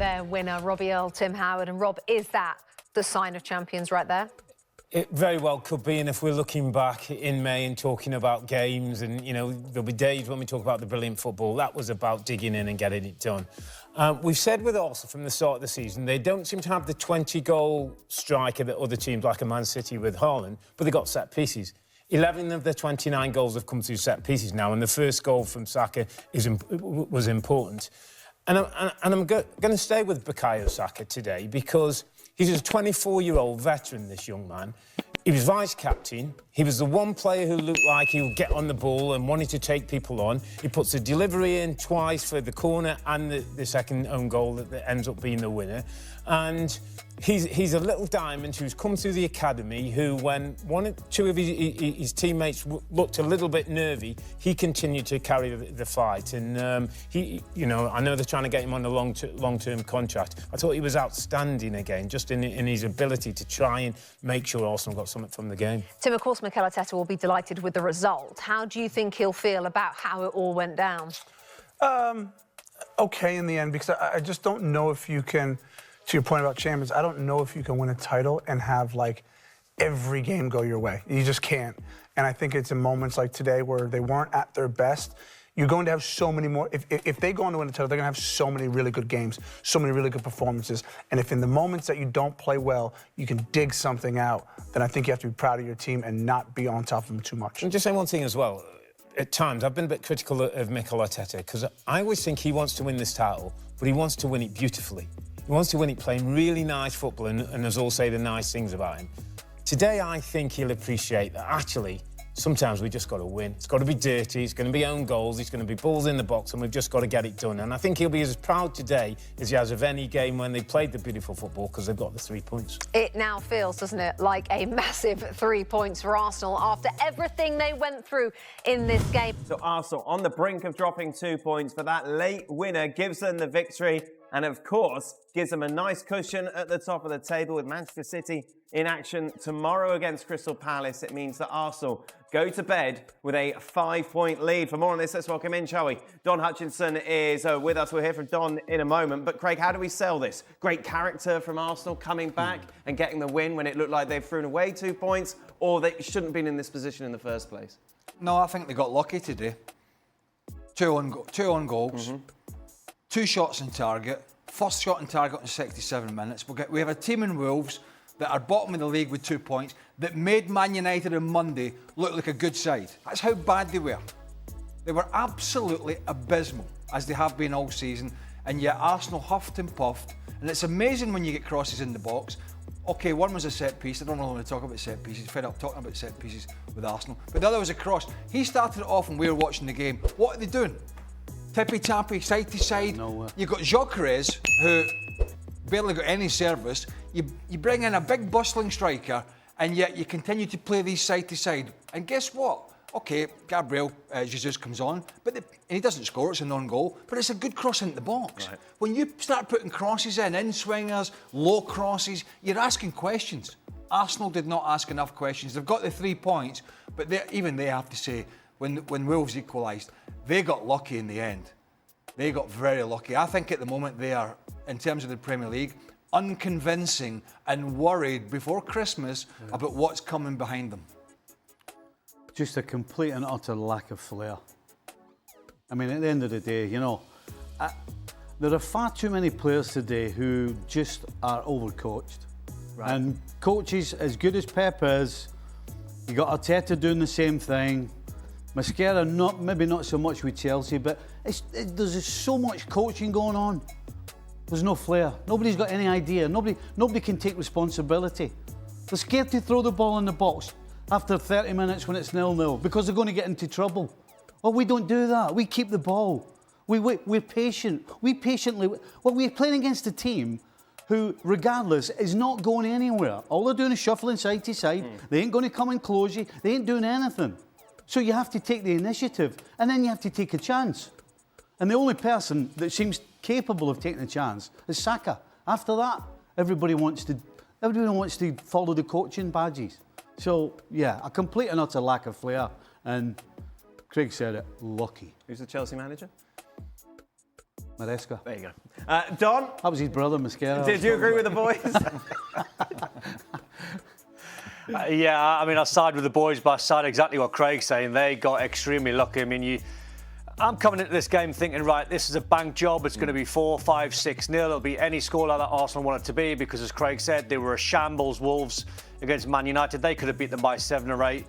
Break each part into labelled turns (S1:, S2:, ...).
S1: their winner, Robbie Earle, Tim Howard. And Rob, is that the sign of champions right there?
S2: It very well could be, and if we're looking back in May and talking about games, and, you know, there'll be days when we talk about the brilliant football, that was about digging in and getting it done. We've said with Arsenal from the start of the season, they don't seem to have the 20-goal striker that other teams, like a Man City with Haaland, but they've got set pieces. 11 of their 29 goals have come through set pieces now, and the first goal from Saka was important. And I'm going to stay with Bukayo Saka today because he's a 24-year-old veteran, this young man. He was vice-captain. He was the one player who looked like he would get on the ball and wanted to take people on. He puts a delivery in twice for the corner and the second own goal that ends up being the winner. And he's a little diamond who's come through the academy who, when two of his teammates looked a little bit nervy, he continued to carry the fight. And I know they're trying to get him on a long-term contract. I thought he was outstanding again, just in his ability to try and make sure Arsenal got something from the game.
S1: Tim, of course, Mikel Arteta will be delighted with the result. How do you think he'll feel about how it all went down?
S3: Okay in the end, because I just don't know if you can, to your point about champions, I don't know if you can win a title and have, like, every game go your way. You just can't. And I think it's in moments like today where they weren't at their best. You're going to have so many more. If they go on to win a title, they're going to have so many really good games, so many really good performances. And if in the moments that you don't play well, you can dig something out, then I think you have to be proud of your team and not be on top of them too much.
S2: And just say one thing as well. At times, I've been a bit critical of Mikel Arteta because I always think he wants to win this title, but he wants to win it beautifully. He wants to win it playing really nice football and us all say the nice things about him. Today, I think he'll appreciate that actually sometimes we just got to win. It's got to be dirty, it's going to be own goals, it's going to be balls in the box, and we've just got to get it done. And I think he'll be as proud today as he has of any game when they played the beautiful football because they've got the 3 points.
S1: It now feels, doesn't it, like a massive 3 points for Arsenal after everything they went through in this game.
S4: So Arsenal on the brink of dropping 2 points, but that late winner gives them the victory and, of course, gives them a nice cushion at the top of the table with Manchester City in action tomorrow against Crystal Palace. It means that Arsenal go to bed with a 5-point lead. For more on this, let's welcome in, shall we? Don Hutchinson is with us. We'll hear from Don in a moment. But, Craig, how do we sell this? Great character from Arsenal coming back and getting the win when it looked like they've thrown away 2 points, or they shouldn't have been in this position in the first place?
S5: No, I think they got lucky today. Two on goals, 2 shots on target, first shot on target in 67 minutes. We have a team in Wolves that are bottom of the league with 2 points that made Man United on Monday look like a good side. That's how bad they were. They were absolutely abysmal, as they have been all season, and yet Arsenal huffed and puffed. And it's amazing when you get crosses in the box. OK, one was a set piece. I don't really want to talk about set pieces. Fed up talking about set pieces with Arsenal. But the other was a cross. He started it off when we were watching the game. What are they doing? Tippy-tappy, side to side. Nowhere. You've got Gyökeres, who barely got any service. You bring in a big bustling striker, and yet you continue to play these side to side. And guess what? OK, Gabriel Jesus comes on, and he doesn't score, it's a non-goal, but it's a good cross into the box. Right. When you start putting crosses in swingers, low crosses, you're asking questions. Arsenal did not ask enough questions. They've got the 3 points, but even they have to say, when Wolves equalised, they got lucky in the end. They got very lucky. I think at the moment they are, in terms of the Premier League, unconvincing and worried before Christmas about what's coming behind them.
S6: Just a complete and utter lack of flair. I mean, at the end of the day, you know, there are far too many players today who just are overcoached. Right. And coaches, as good as Pep is, you got Arteta doing the same thing. Mascara, maybe not so much with Chelsea, but there's just so much coaching going on. There's no flair. Nobody's got any idea. Nobody can take responsibility. They're scared to throw the ball in the box after 30 minutes when it's 0-0 because they're going to get into trouble. Well, we don't do that. We keep the ball. We're patient. We're playing against a team who, regardless, is not going anywhere. All they're doing is shuffling side to side. They ain't going to come and close you. They ain't doing anything. So you have to take the initiative, and then you have to take a chance. And the only person that seems capable of taking a chance is Saka. After that, everybody wants to follow the coaching badges. So, yeah, a complete and utter lack of flair. And Craig said it, lucky.
S4: Who's the Chelsea manager?
S6: Maresca.
S4: There you go. Don,
S6: That was his brother, Mosquera.
S4: did you agree with the boys?
S7: Yeah, I mean, I side with the boys, but I side exactly what Craig's saying. They got extremely lucky. I mean, I'm coming into this game thinking, right, this is a bank job. It's going to be 4-5, 6-0. It'll be any scoreline that Arsenal want it to be because, as Craig said, they were a shambles. Wolves against Man United. They could have beat them by 7 or 8.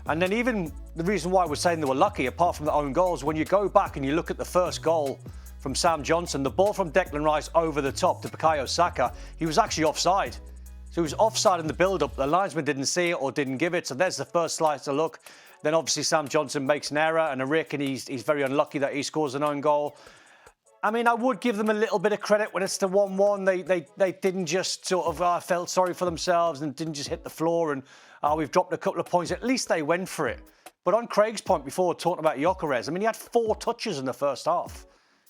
S7: And then even the reason why we're saying they were lucky, apart from their own goals, when you go back and you look at the first goal from Sam Johnson, the ball from Declan Rice over the top to Bukayo Saka, he was actually offside. So he was offside in the build-up. The linesman didn't see it or didn't give it. So there's the first slice to look. Then obviously Sam Johnson makes an error and a rick, and he's very unlucky that he scores an own goal. I mean, I would give them a little bit of credit when it's the 1-1. They didn't just sort of felt sorry for themselves and didn't just hit the floor and we've dropped a couple of points. At least they went for it. But on Craig's point before, talking about Gyökeres, I mean, he had 4 touches in the first half.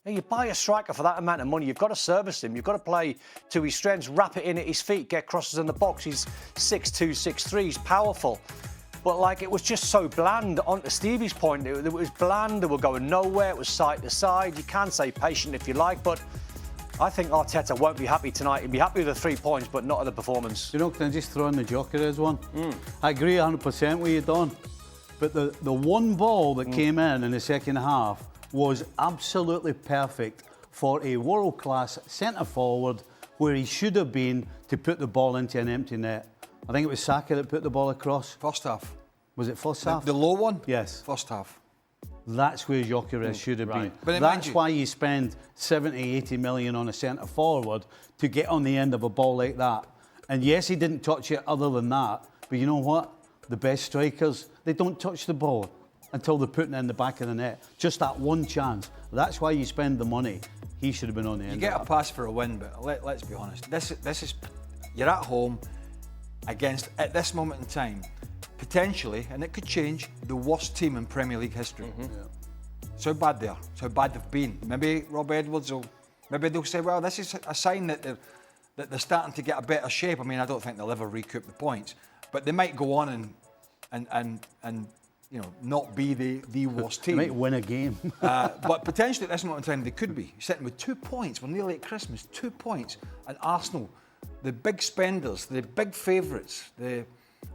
S7: You buy a striker for that amount of money, you've got to service him, you've got to play to his strengths, wrap it in at his feet, get crosses in the box. He's 6'2", 6'3", he's powerful. But, like, it was just so bland. On to Stevie's point, it was bland, they were going nowhere, it was side to side. You can say patient if you like, but I think Arteta won't be happy tonight. He'll be happy with the 3 points, but not at the performance.
S6: You know, can I just throw in the Gyökeres one? I agree 100% with you, Don. But the one ball that came in the second half was absolutely perfect for a world-class centre-forward where he should have been to put the ball into an empty net. I think it was Saka that put the ball across.
S5: First half.
S6: Was it first half?
S5: The low one?
S6: Yes.
S5: First half.
S6: That's where Gyökeres should have been.
S5: But
S6: that's why you spend 70, 80 million on a centre-forward to get on the end of a ball like that. And yes, he didn't touch it other than that. But you know what? The best strikers, they don't touch the ball until they're putting it in the back of the net. Just that one chance. That's why you spend the money. He should have been on the end.
S5: You get a pass for a win, but let's be honest. This is you're at home against, at this moment in time, potentially, and it could change, the worst team in Premier League history. It's how bad they are. It's how bad they've been. Maybe Rob Edwards will. Maybe they'll say, well, this is a sign that they're starting to get a better shape. I mean, I don't think they'll ever recoup the points, but they might go on and you know, not be the worst team.
S6: They might win a game.
S5: But potentially at this moment in time, they could be sitting with 2 points. We're nearly at Christmas, 2 points. And Arsenal, the big spenders, the big favourites,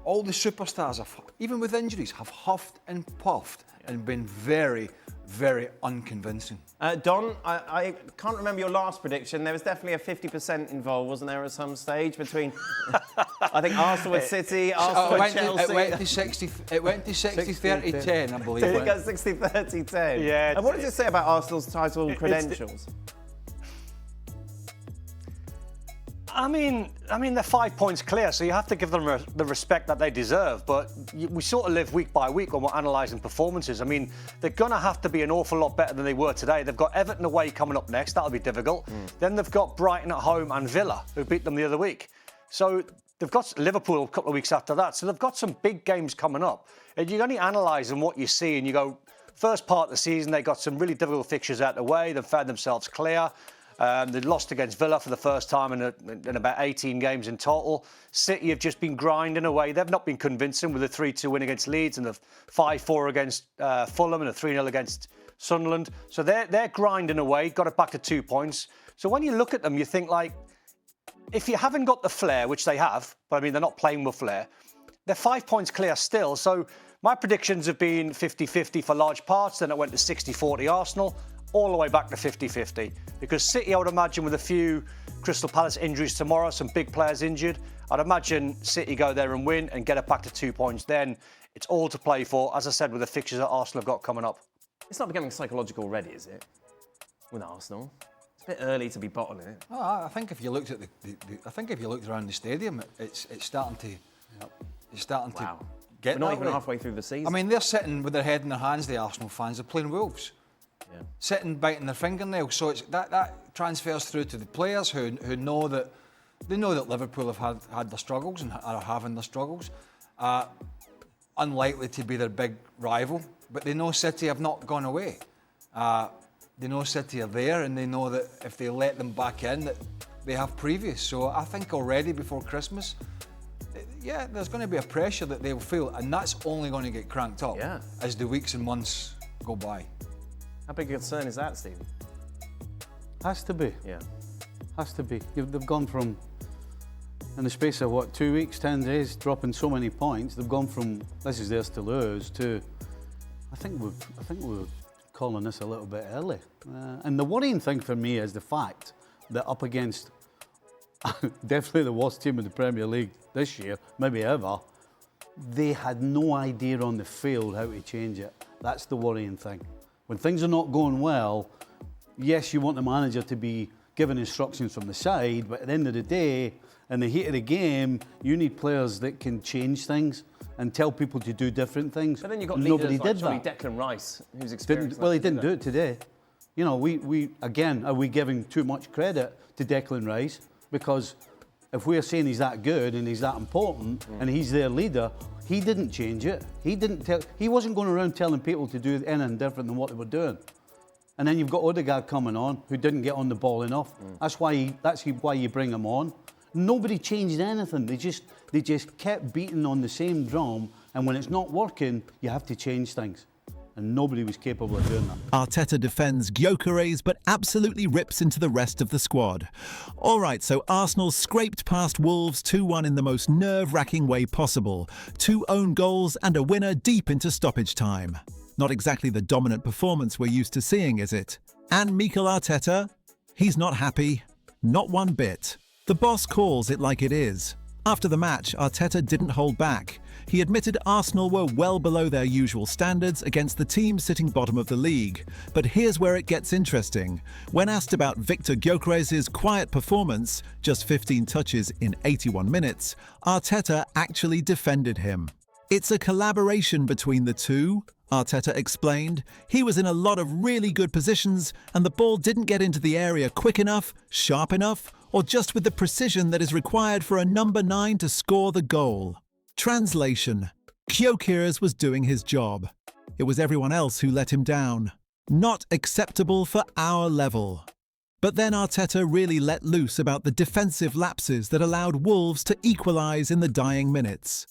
S5: all the superstars, even with injuries, have huffed and puffed and been very, very unconvincing.
S4: Don, I can't remember your last prediction. There was definitely a 50% involved, wasn't there, at some stage between, I think, Arsenal and City, Arsenal and Chelsea.
S5: It went to 60, 30-10, I believe.
S4: Did it go 60-30-10?
S7: Yeah.
S4: And what does it say about Arsenal's title credentials?
S7: I mean, they're 5 points clear, so you have to give them the respect that they deserve. But we sort of live week by week when we're analysing performances. I mean, they're going to have to be an awful lot better than they were today. They've got Everton away coming up next. That'll be difficult. Then they've got Brighton at home and Villa, who beat them the other week. So they've got Liverpool a couple of weeks after that. So they've got some big games coming up. And you're only analysing what you see and you go, first part of the season, they got some really difficult fixtures out the way. They've found themselves clear. They lost against Villa for the first time in about 18 games in total. City have just been grinding away. They've not been convincing with a 3-2 win against Leeds and the 5-4 against Fulham and a 3-0 against Sunderland. So they're grinding away, got it back to 2 points. So when you look at them, you think, like, if you haven't got the flair, which they have, but I mean, they're not playing with flair, they're 5 points clear still. So my predictions have been 50-50 for large parts. Then it went to 60-40 Arsenal, all the way back to 50-50. Because City, I would imagine, with a few Crystal Palace injuries tomorrow, some big players injured, I'd imagine City go there and win and get it back to 2 points. Then it's all to play for, as I said, with the fixtures that Arsenal have got coming up.
S4: It's not becoming psychological already, is it? With Arsenal, it's a bit early to be bottling it.
S5: Oh, I think if you looked at I think if you looked around the stadium, it's starting to. It's starting to get.
S4: We're not
S5: that
S4: even
S5: way.
S4: halfway through the season.
S5: I mean, they're sitting with their head in their hands. The Arsenal fans are playing Wolves. Sitting biting their fingernails, so it's that transfers through to the players who know that Liverpool have had their struggles and are having their struggles. Unlikely to be their big rival, but they know City have not gone away. They know City are there, and they know that if they let them back in, that they have previous. So I think already before Christmas, there's going to be a pressure that they'll feel, and that's only going to get cranked up as the weeks and months go by.
S4: How big a concern is that, Stephen?
S6: Has to be.
S4: Yeah.
S6: Has to be. They've gone from, in the space of what, 2 weeks, 10 days, dropping so many points. They've gone from this is theirs to lose to, I think we're calling this a little bit early. And the worrying thing for me is the fact that up against definitely the worst team in the Premier League this year, maybe ever, they had no idea on the field how to change it. That's the worrying thing. When things are not going well, yes, you want the manager to be giving instructions from the side, but at the end of the day, in the heat of the game, you need players that can change things and tell people to do different things.
S4: But then you've got
S6: Nobody
S4: leaders
S6: did
S4: like
S6: that.
S4: Declan Rice, who's experienced.
S6: Well, he didn't do it today. You know, we again, are we giving too much credit to Declan Rice? Because if we're saying he's that good and he's that important and he's their leader, he didn't change it. He wasn't going around telling people to do anything different than what they were doing. And then you've got Odegaard coming on, who didn't get on the ball enough. That's why you bring him on. Nobody changed anything. They just kept beating on the same drum, and when it's not working, you have to change things. And nobody was capable of doing that.
S8: Arteta defends Gyökeres but absolutely rips into the rest of the squad. All right, so Arsenal scraped past Wolves 2-1 in the most nerve-wracking way possible. 2 own goals and a winner deep into stoppage time. Not exactly the dominant performance we're used to seeing, is it? And Mikel Arteta? He's not happy. Not one bit. The boss calls it like it is. After the match, Arteta didn't hold back. He admitted Arsenal were well below their usual standards against the team sitting bottom of the league. But here's where it gets interesting. When asked about Victor Gyökeres' quiet performance, just 15 touches in 81 minutes, Arteta actually defended him. It's a collaboration between the two, Arteta explained. He was in a lot of really good positions and the ball didn't get into the area quick enough, sharp enough, or just with the precision that is required for a number 9 to score the goal. Translation: Gyökeres was doing his job. It was everyone else who let him down. Not acceptable for our level. But then Arteta really let loose about the defensive lapses that allowed Wolves to equalise in the dying minutes.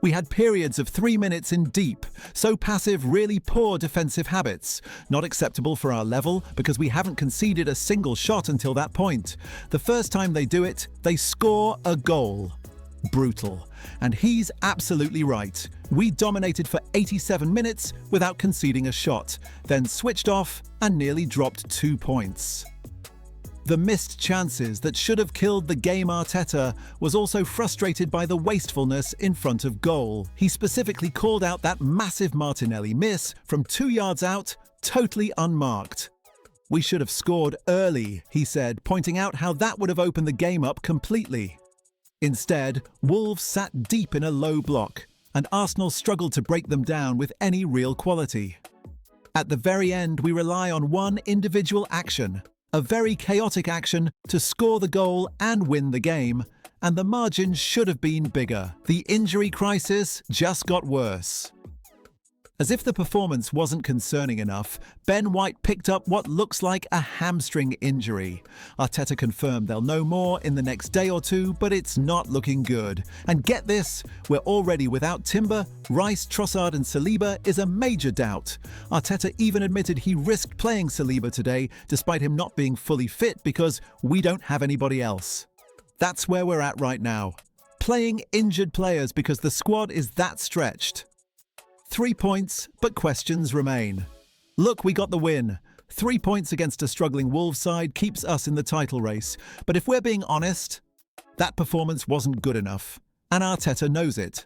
S8: We had periods of 3 minutes in deep, so passive, really poor defensive habits. Not acceptable for our level because we haven't conceded a single shot until that point. The first time they do it, they score a goal. Brutal. And he's absolutely right. We dominated for 87 minutes without conceding a shot, then switched off and nearly dropped 2 points. The missed chances that should have killed the game. Arteta was also frustrated by the wastefulness in front of goal. He specifically called out that massive Martinelli miss from 2 yards out, totally unmarked. We should have scored early, he said, pointing out how that would have opened the game up completely. Instead, Wolves sat deep in a low block, and Arsenal struggled to break them down with any real quality. At the very end, we rely on one individual action, a very chaotic action, to score the goal and win the game, and the margin should have been bigger. The injury crisis just got worse. As if the performance wasn't concerning enough, Ben White picked up what looks like a hamstring injury. Arteta confirmed they'll know more in the next day or two, but it's not looking good. And get this, we're already without Timber, Rice, Trossard and Saliba is a major doubt. Arteta even admitted he risked playing Saliba today, despite him not being fully fit because we don't have anybody else. That's where we're at right now. Playing injured players because the squad is that stretched. 3 points, but questions remain. Look, we got the win. 3 points against a struggling Wolves side keeps us in the title race. But if we're being honest, that performance wasn't good enough. And Arteta knows it.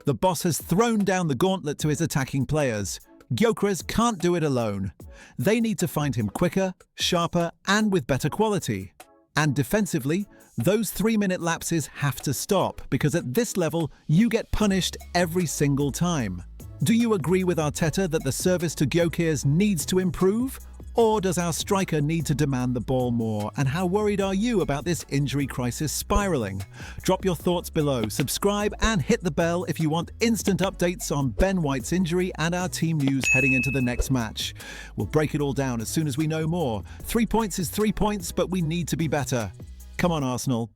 S8: The boss has thrown down the gauntlet to his attacking players. Gyökeres can't do it alone. They need to find him quicker, sharper, and with better quality. And defensively, those 3-minute lapses have to stop, because at this level, you get punished every single time. Do you agree with Arteta that the service to Gyökeres needs to improve? Or does our striker need to demand the ball more? And how worried are you about this injury crisis spiralling? Drop your thoughts below, subscribe and hit the bell if you want instant updates on Ben White's injury and our team news heading into the next match. We'll break it all down as soon as we know more. 3 points is 3 points, but we need to be better. Come on, Arsenal.